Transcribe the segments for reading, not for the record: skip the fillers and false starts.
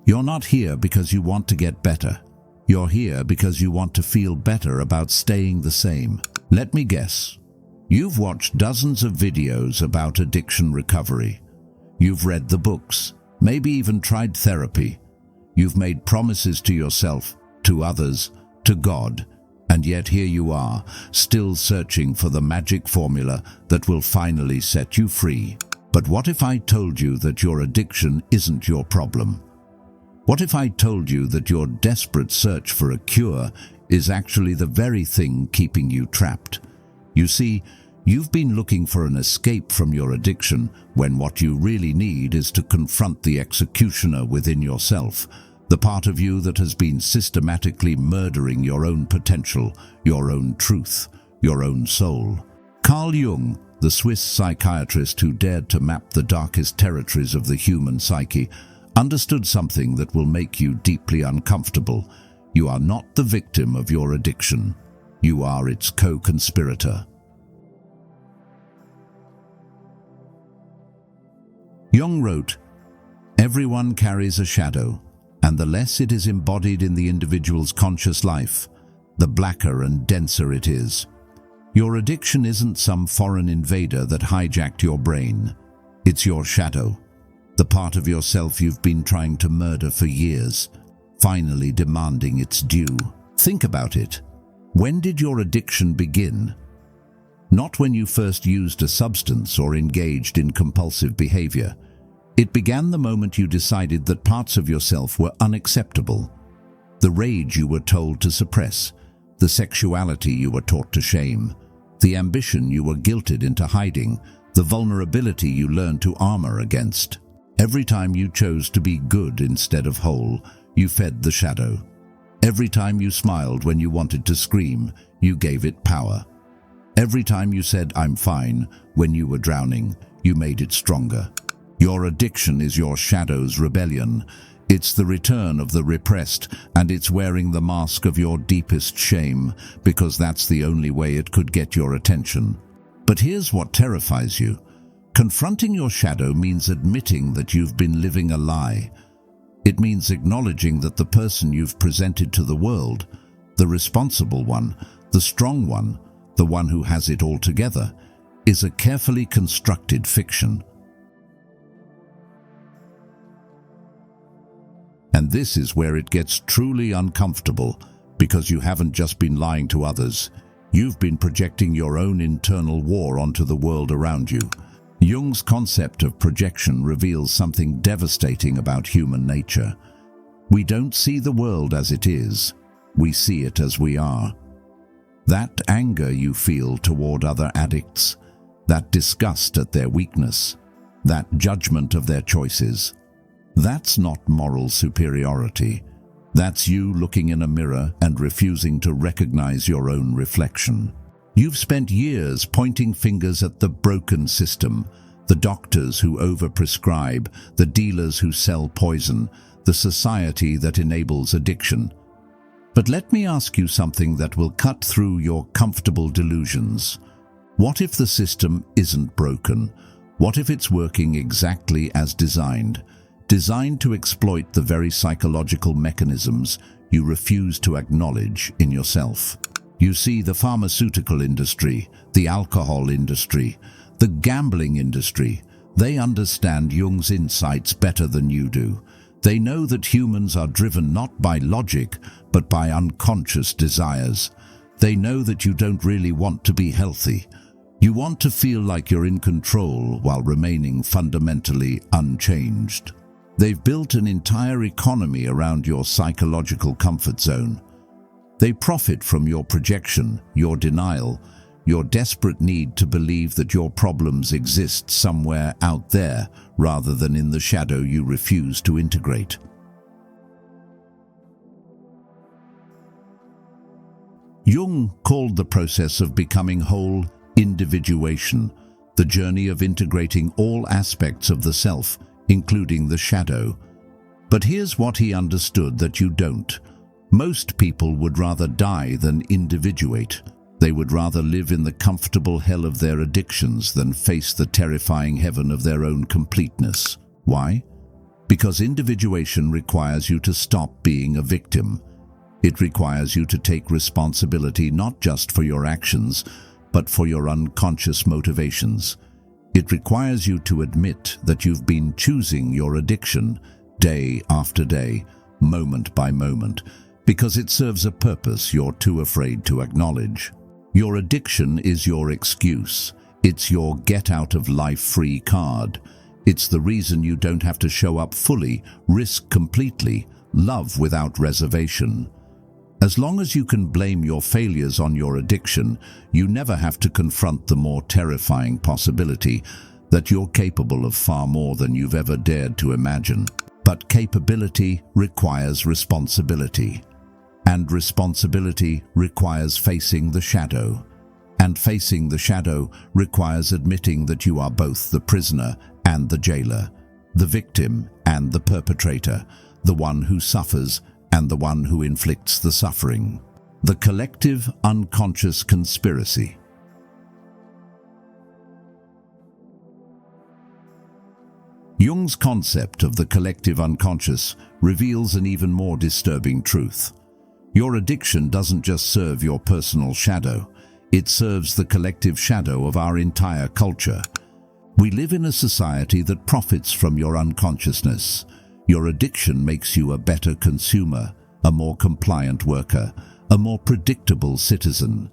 You're not here because you want to get better. You're here because you want to feel better about staying the same. Let me guess. You've watched dozens of videos about addiction recovery. You've read the books, maybe even tried therapy. You've made promises to yourself, to others, to God, and yet here you are, still searching for the magic formula that will finally set you free. But what if I told you that your addiction isn't your problem? What if I told you that your desperate search for a cure is actually the very thing keeping you trapped? You see, you've been looking for an escape from your addiction when what you really need is to confront the executioner within yourself, the part of you that has been systematically murdering your own potential, your own truth, your own soul. Carl Jung, the Swiss psychiatrist who dared to map the darkest territories of the human psyche, understood something that will make you deeply uncomfortable. You are not the victim of your addiction. You are its co-conspirator. Jung wrote, "Everyone carries a shadow, and the less it is embodied in the individual's conscious life, the blacker and denser it is. Your addiction isn't some foreign invader that hijacked your brain. It's your shadow, the part of yourself you've been trying to murder for years, finally demanding its due." Think about it. When did your addiction begin? Not when you first used a substance or engaged in compulsive behavior. It began the moment you decided that parts of yourself were unacceptable. The rage you were told to suppress, the sexuality you were taught to shame, the ambition you were guilted into hiding, the vulnerability you learned to armor against. Every time you chose to be good instead of whole, you fed the shadow. Every time you smiled when you wanted to scream, you gave it power. Every time you said, "I'm fine," when you were drowning, you made it stronger. Your addiction is your shadow's rebellion. It's the return of the repressed, and it's wearing the mask of your deepest shame, because that's the only way it could get your attention. But here's what terrifies you. Confronting your shadow means admitting that you've been living a lie. It means acknowledging that the person you've presented to the world, the responsible one, the strong one, the one who has it all together, is a carefully constructed fiction. And this is where it gets truly uncomfortable, because you haven't just been lying to others. You've been projecting your own internal war onto the world around you. Jung's concept of projection reveals something devastating about human nature. We don't see the world as it is. We see it as we are. That anger you feel toward other addicts, that disgust at their weakness, that judgment of their choices, that's not moral superiority. That's you looking in a mirror and refusing to recognize your own reflection. You've spent years pointing fingers at the broken system, the doctors who overprescribe, the dealers who sell poison, the society that enables addiction. But let me ask you something that will cut through your comfortable delusions. What if the system isn't broken? What if it's working exactly as designed? Designed to exploit the very psychological mechanisms you refuse to acknowledge in yourself. You see, the pharmaceutical industry, the alcohol industry, the gambling industry, they understand Jung's insights better than you do. They know that humans are driven not by logic, but by unconscious desires. They know that you don't really want to be healthy. You want to feel like you're in control while remaining fundamentally unchanged. They've built an entire economy around your psychological comfort zone. They profit from your projection, your denial, your desperate need to believe that your problems exist somewhere out there rather than in the shadow you refuse to integrate. Jung called the process of becoming whole individuation, the journey of integrating all aspects of the self, including the shadow. But here's what he understood that you don't. Most people would rather die than individuate. They would rather live in the comfortable hell of their addictions than face the terrifying heaven of their own completeness. Why? Because individuation requires you to stop being a victim. It requires you to take responsibility not just for your actions, but for your unconscious motivations. It requires you to admit that you've been choosing your addiction day after day, moment by moment, because it serves a purpose you're too afraid to acknowledge. Your addiction is your excuse. It's your get-out-of-life-free card. It's the reason you don't have to show up fully, risk completely, love without reservation. As long as you can blame your failures on your addiction, you never have to confront the more terrifying possibility that you're capable of far more than you've ever dared to imagine. But capability requires responsibility. And responsibility requires facing the shadow. And facing the shadow requires admitting that you are both the prisoner and the jailer, the victim and the perpetrator, the one who suffers and the one who inflicts the suffering. The collective unconscious conspiracy. Jung's concept of the collective unconscious reveals an even more disturbing truth. Your addiction doesn't just serve your personal shadow, it serves the collective shadow of our entire culture. We live in a society that profits from your unconsciousness. Your addiction makes you a better consumer, a more compliant worker, a more predictable citizen.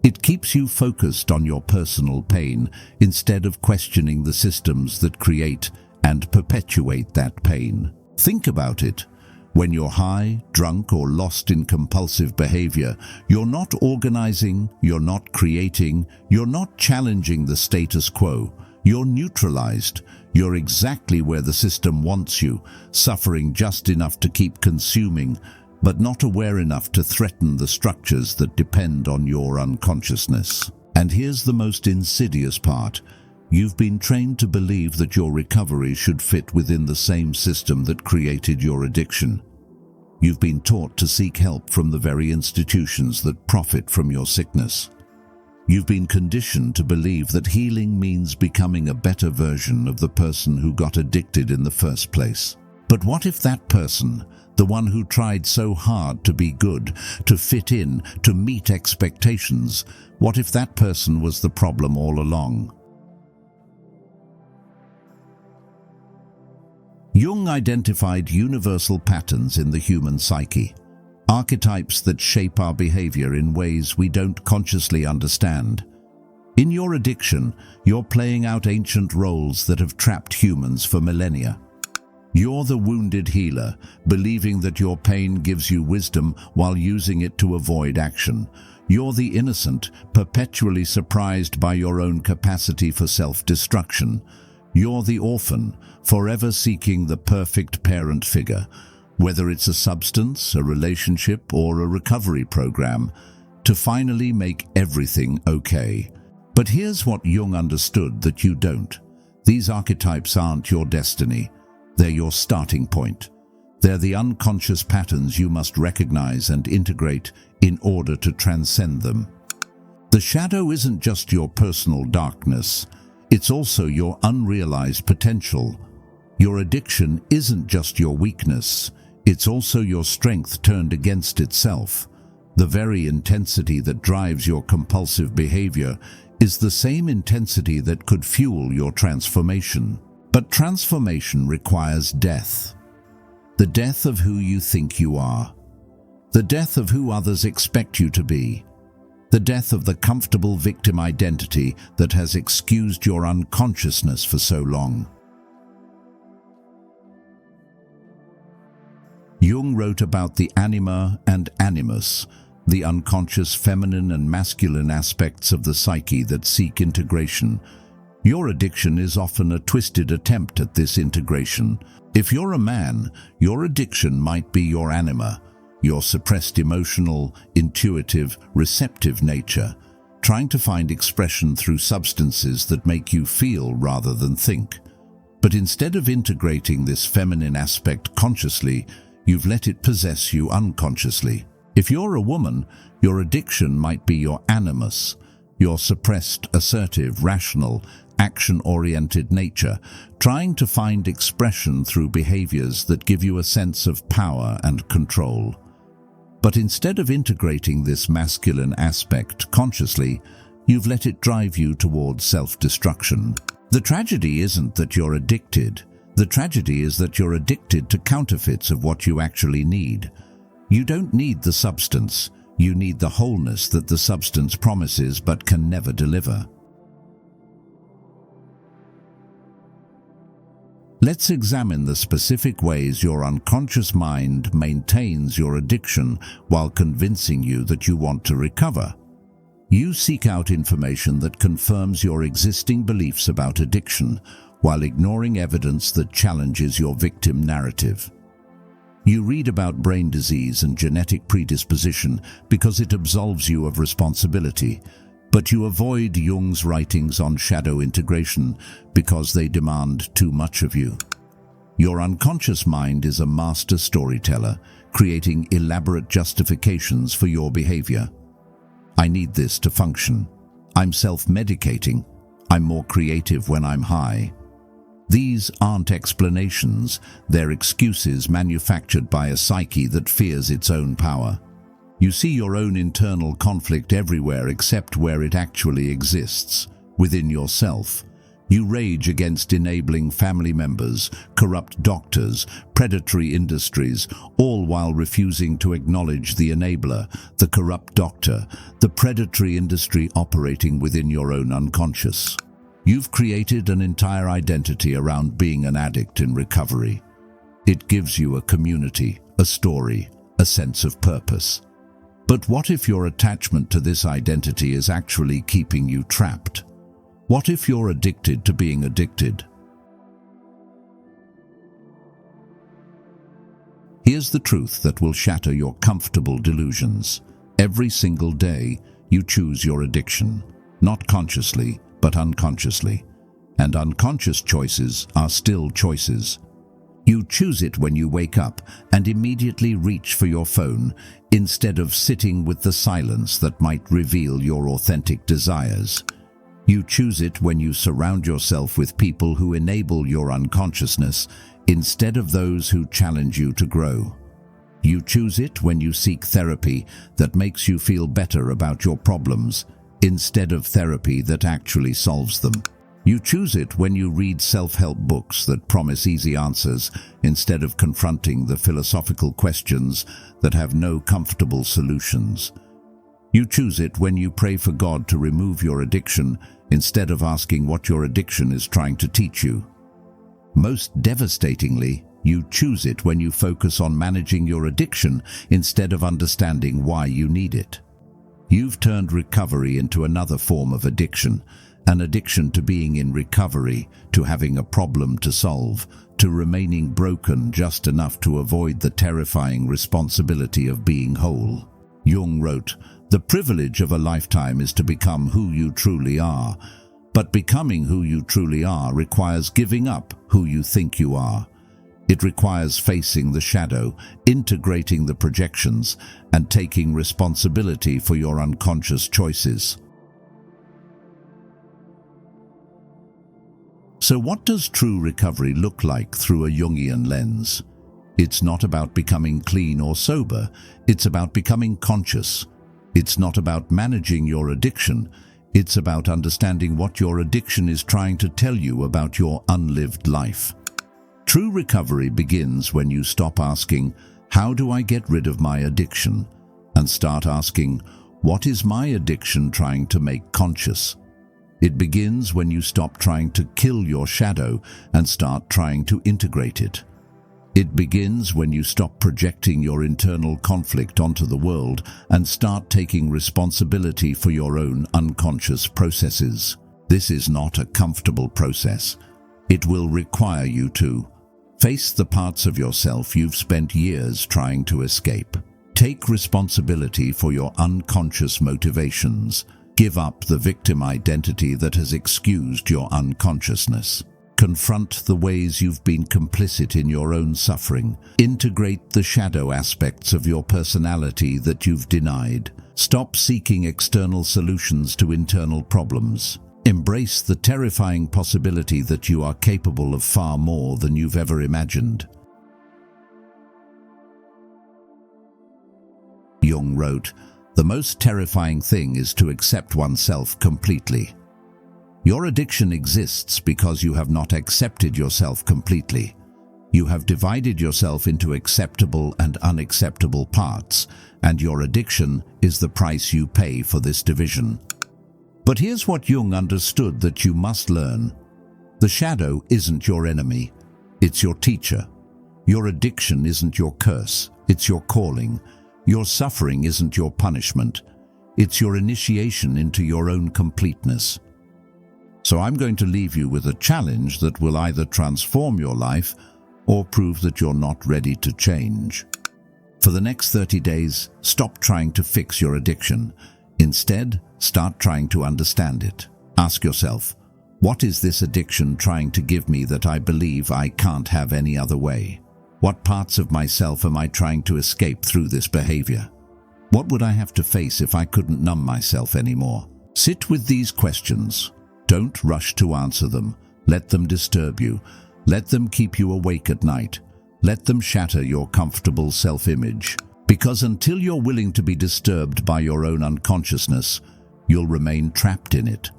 It keeps you focused on your personal pain instead of questioning the systems that create and perpetuate that pain. Think about it. When you're high, drunk, or lost in compulsive behavior, you're not organizing, you're not creating, you're not challenging the status quo. You're neutralized. You're exactly where the system wants you, suffering just enough to keep consuming, but not aware enough to threaten the structures that depend on your unconsciousness. And here's the most insidious part. You've been trained to believe that your recovery should fit within the same system that created your addiction. You've been taught to seek help from the very institutions that profit from your sickness. You've been conditioned to believe that healing means becoming a better version of the person who got addicted in the first place. But what if that person, the one who tried so hard to be good, to fit in, to meet expectations, what if that person was the problem all along? Jung identified universal patterns in the human psyche, archetypes that shape our behavior in ways we don't consciously understand. In your addiction, you're playing out ancient roles that have trapped humans for millennia. You're the wounded healer, believing that your pain gives you wisdom while using it to avoid action. You're the innocent, perpetually surprised by your own capacity for self-destruction. You're the orphan, forever seeking the perfect parent figure, whether it's a substance, a relationship, or a recovery program, to finally make everything okay. But here's what Jung understood that you don't. These archetypes aren't your destiny. They're your starting point. They're the unconscious patterns you must recognize and integrate in order to transcend them. The shadow isn't just your personal darkness. It's also your unrealized potential. Your addiction isn't just your weakness. It's also your strength turned against itself. The very intensity that drives your compulsive behavior is the same intensity that could fuel your transformation. But transformation requires death. The death of who you think you are. The death of who others expect you to be. The death of the comfortable victim identity that has excused your unconsciousness for so long. Jung wrote about the anima and animus, the unconscious feminine and masculine aspects of the psyche that seek integration. Your addiction is often a twisted attempt at this integration. If you're a man, your addiction might be your anima, your suppressed emotional, intuitive, receptive nature, trying to find expression through substances that make you feel rather than think. But instead of integrating this feminine aspect consciously, you've let it possess you unconsciously. If you're a woman, your addiction might be your animus, your suppressed, assertive, rational, action-oriented nature, trying to find expression through behaviors that give you a sense of power and control. But instead of integrating this masculine aspect consciously, you've let it drive you towards self-destruction. The tragedy isn't that you're addicted. The tragedy is that you're addicted to counterfeits of what you actually need. You don't need the substance. You need the wholeness that the substance promises but can never deliver. Let's examine the specific ways your unconscious mind maintains your addiction while convincing you that you want to recover. You seek out information that confirms your existing beliefs about addiction, while ignoring evidence that challenges your victim narrative. You read about brain disease and genetic predisposition because it absolves you of responsibility, but you avoid Jung's writings on shadow integration because they demand too much of you. Your unconscious mind is a master storyteller, creating elaborate justifications for your behavior. I need this to function. I'm self-medicating. I'm more creative when I'm high. These aren't explanations, they're excuses manufactured by a psyche that fears its own power. You see your own internal conflict everywhere except where it actually exists, within yourself. You rage against enabling family members, corrupt doctors, predatory industries, all while refusing to acknowledge the enabler, the corrupt doctor, the predatory industry operating within your own unconscious. You've created an entire identity around being an addict in recovery. It gives you a community, a story, a sense of purpose. But what if your attachment to this identity is actually keeping you trapped? What if you're addicted to being addicted? Here's the truth that will shatter your comfortable delusions. Every single day, you choose your addiction, not consciously, but unconsciously. And unconscious choices are still choices. You choose it when you wake up and immediately reach for your phone, instead of sitting with the silence that might reveal your authentic desires. You choose it when you surround yourself with people who enable your unconsciousness, instead of those who challenge you to grow. You choose it when you seek therapy that makes you feel better about your problems, instead of therapy that actually solves them. You choose it when you read self-help books that promise easy answers instead of confronting the philosophical questions that have no comfortable solutions. You choose it when you pray for God to remove your addiction instead of asking what your addiction is trying to teach you. Most devastatingly, you choose it when you focus on managing your addiction instead of understanding why you need it. You've turned recovery into another form of addiction, an addiction to being in recovery, to having a problem to solve, to remaining broken just enough to avoid the terrifying responsibility of being whole. Jung wrote, "The privilege of a lifetime is to become who you truly are, but becoming who you truly are requires giving up who you think you are. It requires facing the shadow, integrating the projections, and taking responsibility for your unconscious choices." So what does true recovery look like through a Jungian lens? It's not about becoming clean or sober, it's about becoming conscious. It's not about managing your addiction, it's about understanding what your addiction is trying to tell you about your unlived life. True recovery begins when you stop asking, "How do I get rid of my addiction?" and start asking, "What is my addiction trying to make conscious?" It begins when you stop trying to kill your shadow and start trying to integrate it. It begins when you stop projecting your internal conflict onto the world and start taking responsibility for your own unconscious processes. This is not a comfortable process. It will require you to face the parts of yourself you've spent years trying to escape. Take responsibility for your unconscious motivations. Give up the victim identity that has excused your unconsciousness. Confront the ways you've been complicit in your own suffering. Integrate the shadow aspects of your personality that you've denied. Stop seeking external solutions to internal problems. Embrace the terrifying possibility that you are capable of far more than you've ever imagined. Jung wrote, "The most terrifying thing is to accept oneself completely." Your addiction exists because you have not accepted yourself completely. You have divided yourself into acceptable and unacceptable parts, and your addiction is the price you pay for this division. But here's what Jung understood that you must learn. The shadow isn't your enemy, it's your teacher. Your addiction isn't your curse, it's your calling. Your suffering isn't your punishment, it's your initiation into your own completeness. So I'm going to leave you with a challenge that will either transform your life or prove that you're not ready to change. For the next 30 days, stop trying to fix your addiction. Instead, start trying to understand it. Ask yourself, what is this addiction trying to give me that I believe I can't have any other way? What parts of myself am I trying to escape through this behavior? What would I have to face if I couldn't numb myself anymore? Sit with these questions. Don't rush to answer them. Let them disturb you. Let them keep you awake at night. Let them shatter your comfortable self-image. Because until you're willing to be disturbed by your own unconsciousness, you'll remain trapped in it.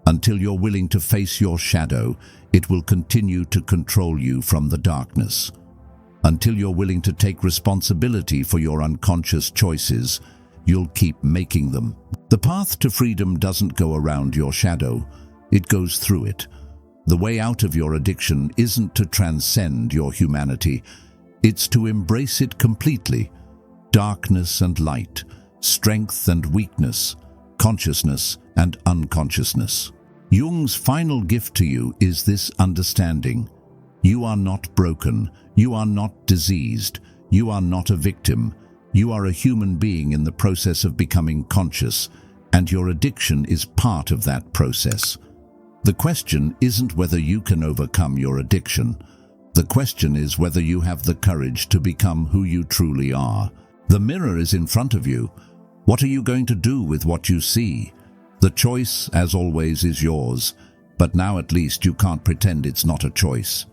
Until you're willing to face your shadow, it will continue to control you from the darkness. Until you're willing to take responsibility for your unconscious choices, you'll keep making them. The path to freedom doesn't go around your shadow, it goes through it. The way out of your addiction isn't to transcend your humanity, it's to embrace it completely. Darkness and light, strength and weakness, consciousness and unconsciousness. Jung's final gift to you is this understanding. You are not broken, you are not diseased, you are not a victim. You are a human being in the process of becoming conscious, and your addiction is part of that process. The question isn't whether you can overcome your addiction. The question is whether you have the courage to become who you truly are. The mirror is in front of you. What are you going to do with what you see? The choice, as always, is yours, but now at least you can't pretend it's not a choice.